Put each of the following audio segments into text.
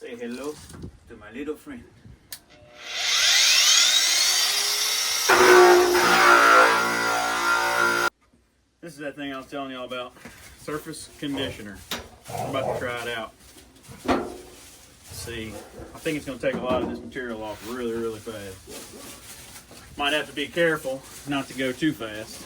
say hello to my little friend. This is that thing I was telling y'all about. Surface conditioner. I'm about to try it out. Let's see. I think it's going to take a lot of this material off really, really fast. Might have to be careful not to go too fast.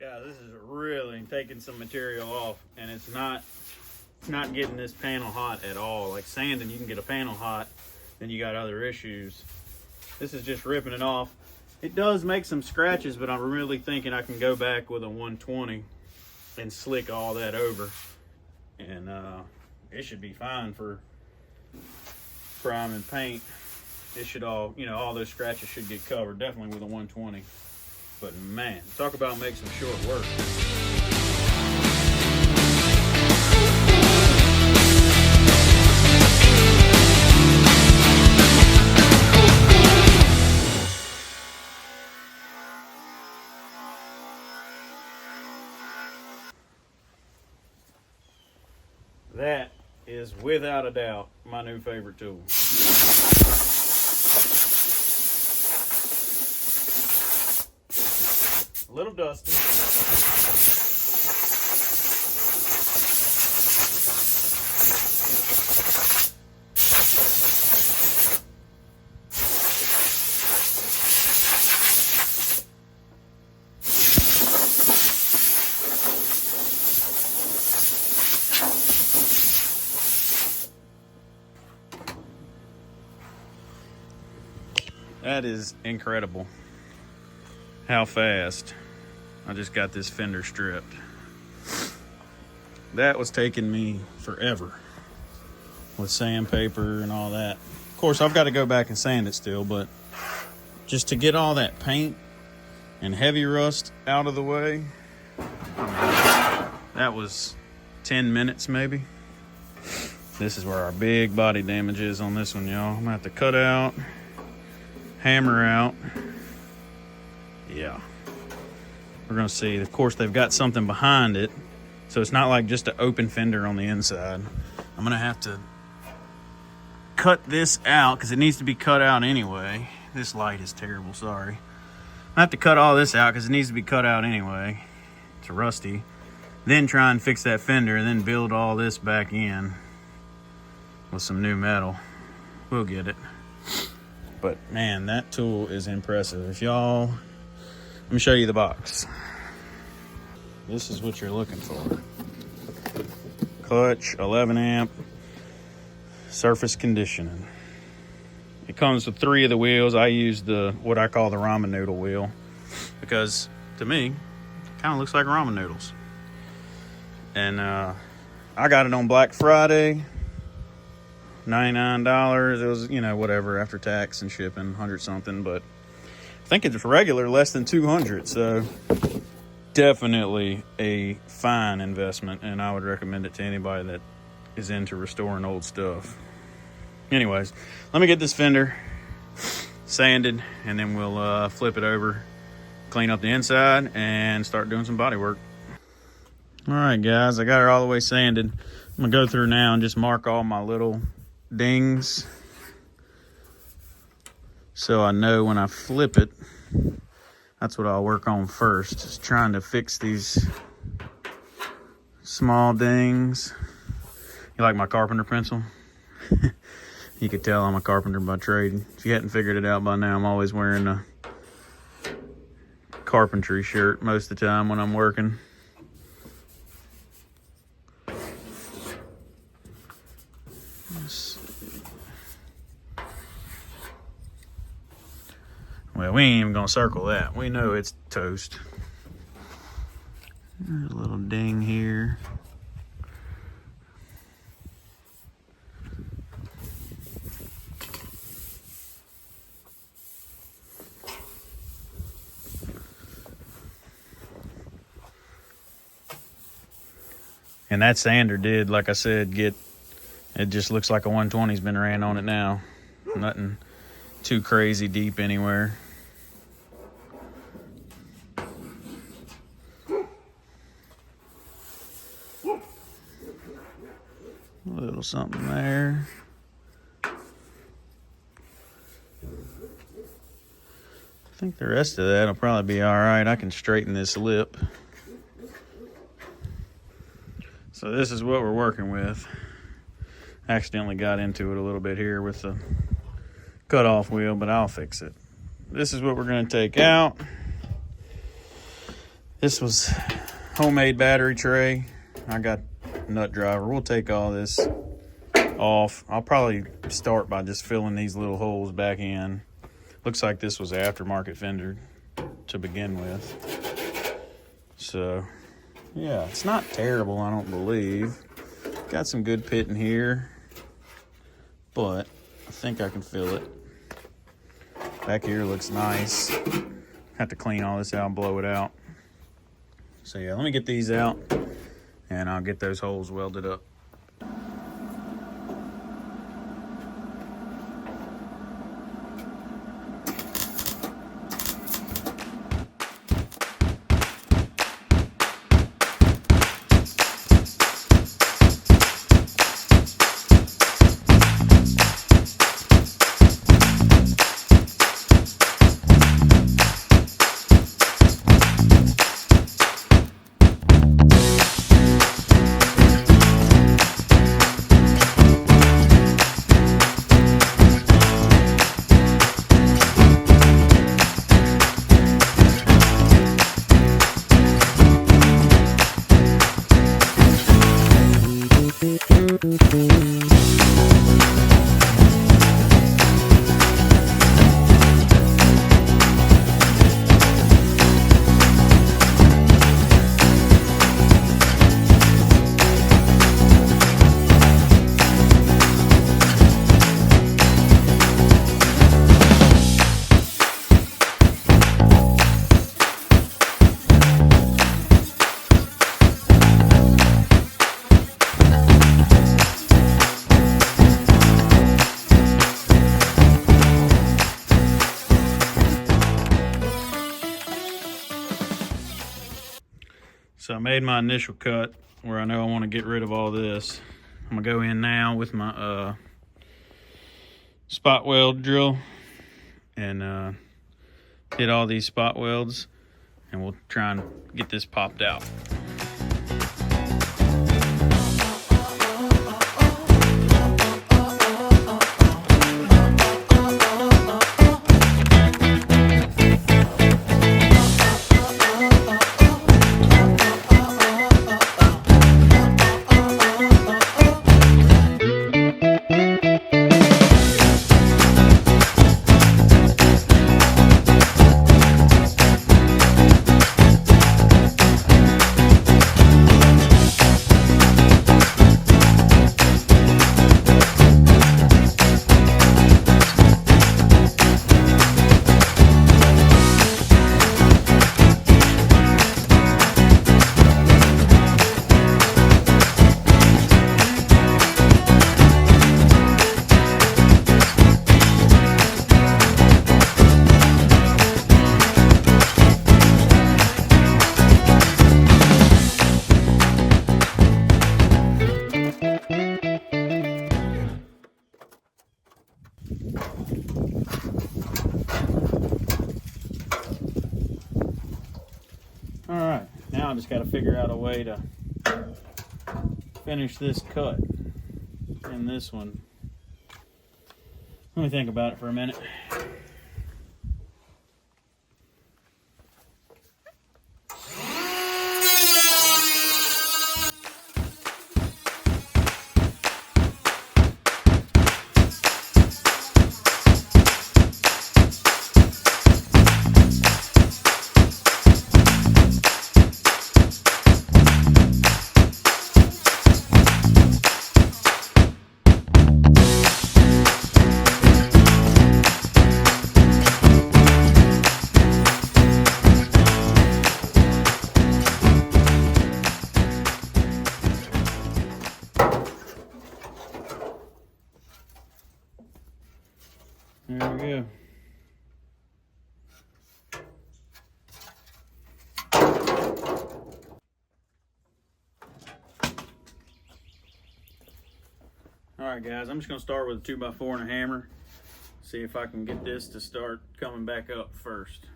Guys, this is really taking some material off, and it's not getting this panel hot at all. Like sanding, you can get a panel hot, then you got other issues. This is just ripping it off. It does make some scratches, but I'm really thinking I can go back with a 120 and slick all that over, and it should be fine for prime and paint. It should all, all those scratches should get covered, definitely with a 120. But man, talk about make some short work. That is without a doubt my new favorite tool. A little dusty. That is incredible how fast I just got this fender stripped. That was taking me forever with sandpaper and all that. Of course, I've got to go back and sand it still, but just to get all that paint and heavy rust out of the way, that was 10 minutes maybe. This is where our big body damage is on this one, y'all. I'm gonna have to cut out, hammer out. Yeah. We're gonna see. Of course, they've got something behind it, so it's not like just an open fender on the inside. I'm gonna have to cut this out because it needs to be cut out anyway. This light is terrible, sorry. I have to cut all this out because it needs to be cut out anyway. It's rusty. Then try and fix that fender and then build all this back in with some new metal. We'll get it. But man, that tool is impressive. If y'all, let me show you the box. This is what you're looking for. Clutch, 11 amp, surface conditioning. It comes with 3 of the wheels. I use what I call the ramen noodle wheel because to me, it kind of looks like ramen noodles. And I got it on Black Friday, $99. It was, whatever, after tax and shipping, 100 something, but I think it's regular less than 200, so definitely a fine investment, and I would recommend it to anybody that is into restoring old stuff. Anyways, let me get this fender sanded, and then we'll flip it over, clean up the inside, and start doing some body work. All right, guys, I got her all the way sanded. I'm gonna go through now and just mark all my little dings so I know when I flip it, That's what I'll work on first, just trying to fix these small dings. You like my carpenter pencil? You could tell I'm a carpenter by trade. If you hadn't figured it out by now, I'm always wearing a carpentry shirt most of the time when I'm working. Well, we ain't even gonna circle that. We know it's toast. There's a little ding here. And that sander did, like I said, it just looks like a 120's been ran on it now. Nothing too crazy deep anywhere. A little something there. I think the rest of that will probably be all right. I can straighten this lip. So this is what we're working with. Accidentally got into it a little bit here with the cutoff wheel, but I'll fix it. This is what we're going to take out. This was homemade battery tray. I got nut driver. We'll take all this off. I'll probably start by just filling these little holes back in. Looks like this was an aftermarket fender to begin with. So yeah, it's not terrible, I don't believe. Got some good pitting here, but I think I can fill it. Back here looks nice. Have to clean all this out and blow it out. So yeah, let me get these out and I'll get those holes welded up. So I made my initial cut where I know I want to get rid of all this. I'm gonna go in now with my spot weld drill and hit all these spot welds, and we'll try and get this popped out. I just got to figure out a way to finish this cut in this one. Let me think about it for a minute. There we go. Alright guys, I'm just going to start with a 2x4 and a hammer. See if I can get this to start coming back up first.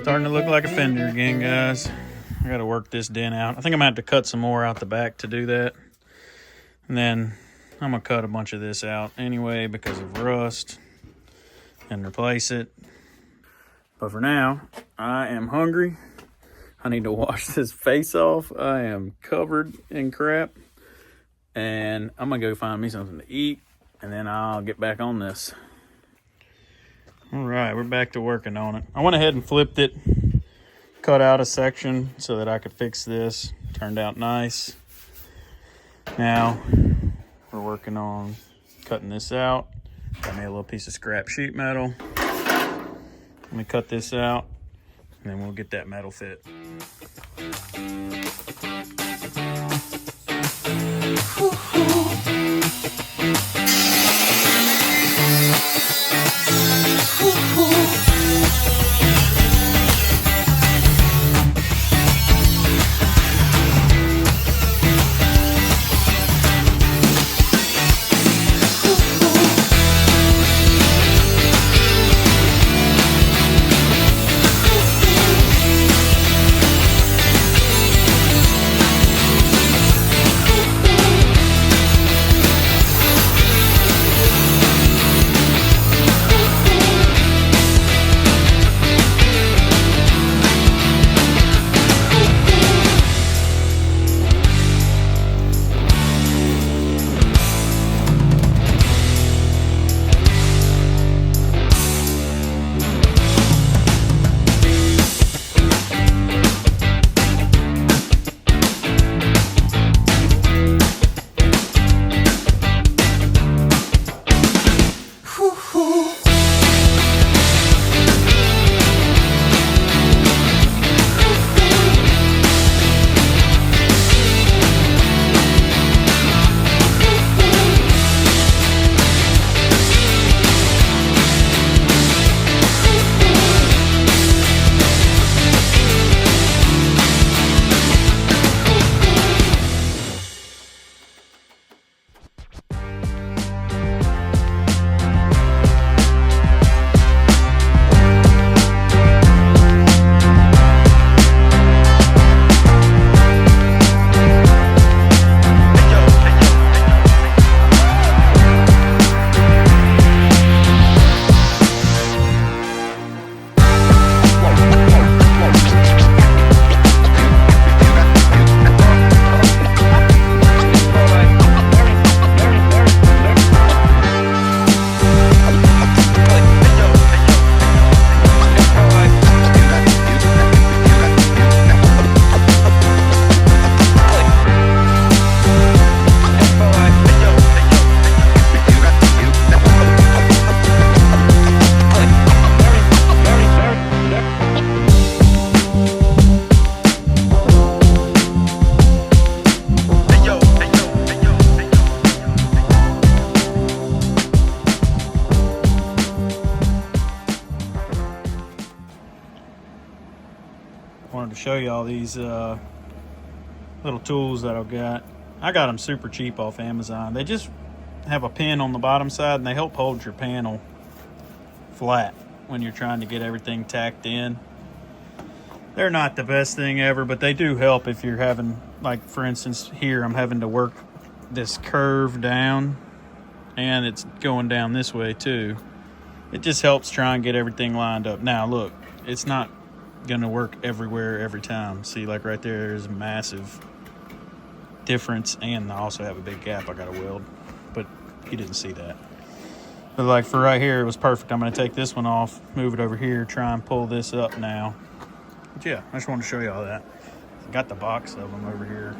Starting to look like a fender again, guys. I gotta work this dent out. I think I'm gonna have to cut some more out the back to do that. And then I'm gonna cut a bunch of this out anyway because of rust and replace it. But for now, I am hungry. I need to wash this face off. I am covered in crap. And I'm gonna go find me something to eat and then I'll get back on this. All right, we're back to working on it. I went ahead and flipped it, cut out a section so that I could fix this. Turned out nice. Now, we're working on cutting this out. Got me a little piece of scrap sheet metal. Let me cut this out, and then we'll get that metal fit. Wanted to show you all these little tools that I've got. I got them super cheap off Amazon. They just have a pin on the bottom side and they help hold your panel flat when you're trying to get everything tacked in. They're not the best thing ever, but they do help if you're having, like for instance here, I'm having to work this curve down and it's going down this way too. It just helps try and get everything lined up. Now look, it's not gonna work everywhere every time. See, like right there's a massive difference, and I also have a big gap I gotta weld, but you didn't see that. But like for right here, it was perfect. I'm gonna take this one off, move it over here, try and pull this up now. But yeah, I just wanted to show you all that. Got the box of them over here.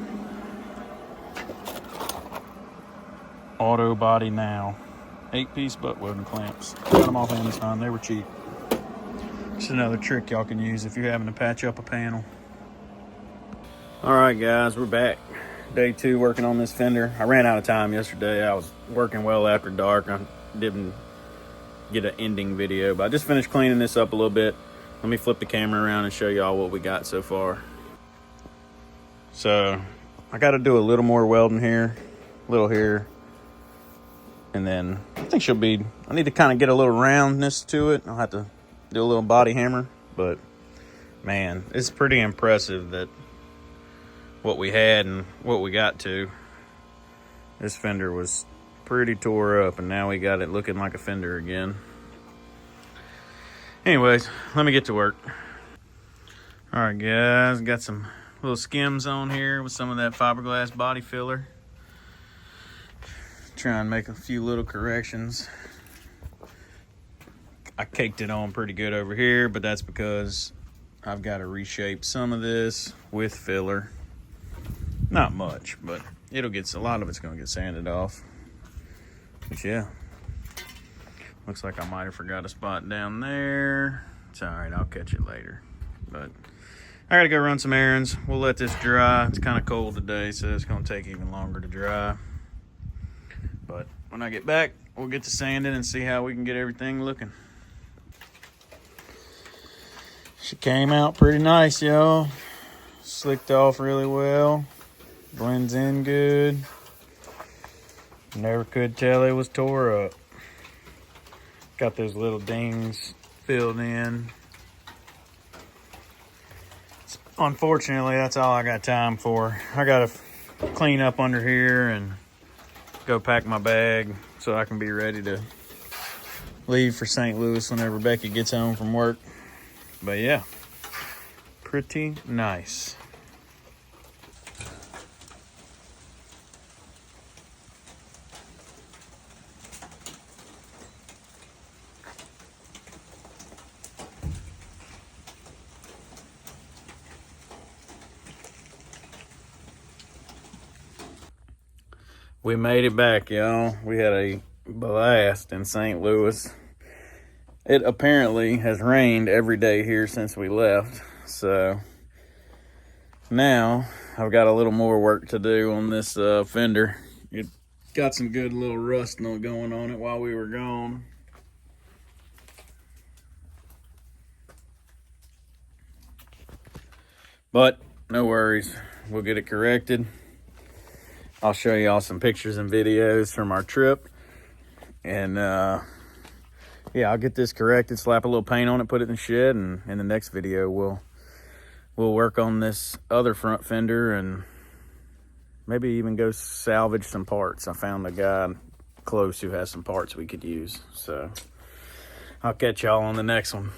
Auto Body Now, 8-piece butt welding clamps. Got them off Amazon. They were cheap. Just another trick y'all can use if you're having to patch up a panel. All right, guys, we're back. Day 2 working on this fender. I ran out of time yesterday. I was working well after dark. I didn't get an ending video, but I just finished cleaning this up a little bit. Let me flip the camera around and show y'all what we got so far. So I got to do a little more welding here, a little here, and then I think she'll be, I need to kind of get a little roundness to it. I'll have to do a little body hammer, but man, it's pretty impressive that what we had and what we got to. This fender was pretty tore up and now we got it looking like a fender again. Anyways, let me get to work. All right, guys, got some little skims on here with some of that fiberglass body filler. Try and make a few little corrections. I caked it on pretty good over here, but that's because I've got to reshape some of this with filler. Not much, but it'll get, a lot of it's going to get sanded off. But yeah, looks like I might have forgot a spot down there. It's all right, I'll catch it later. But I got to go run some errands. We'll let this dry. It's kind of cold today, so it's going to take even longer to dry. But when I get back, we'll get to sanding and see how we can get everything looking. She came out pretty nice, y'all. Slicked off really well. Blends in good. Never could tell it was tore up. Got those little dings filled in. Unfortunately, that's all I got time for. I gotta clean up under here and go pack my bag so I can be ready to leave for St. Louis whenever Becky gets home from work. But yeah, pretty nice. We made it back, y'all. We had a blast in St. Louis. It apparently has rained every day here since we left. So now I've got a little more work to do on this fender. It got some good little rust going on it while we were gone. But no worries, we'll get it corrected. I'll show y'all some pictures and videos from our trip. And yeah, I'll get this corrected, slap a little paint on it, put it in the shed, and in the next video we'll work on this other front fender and maybe even go salvage some parts. I found a guy close who has some parts we could use. So I'll catch y'all on the next one.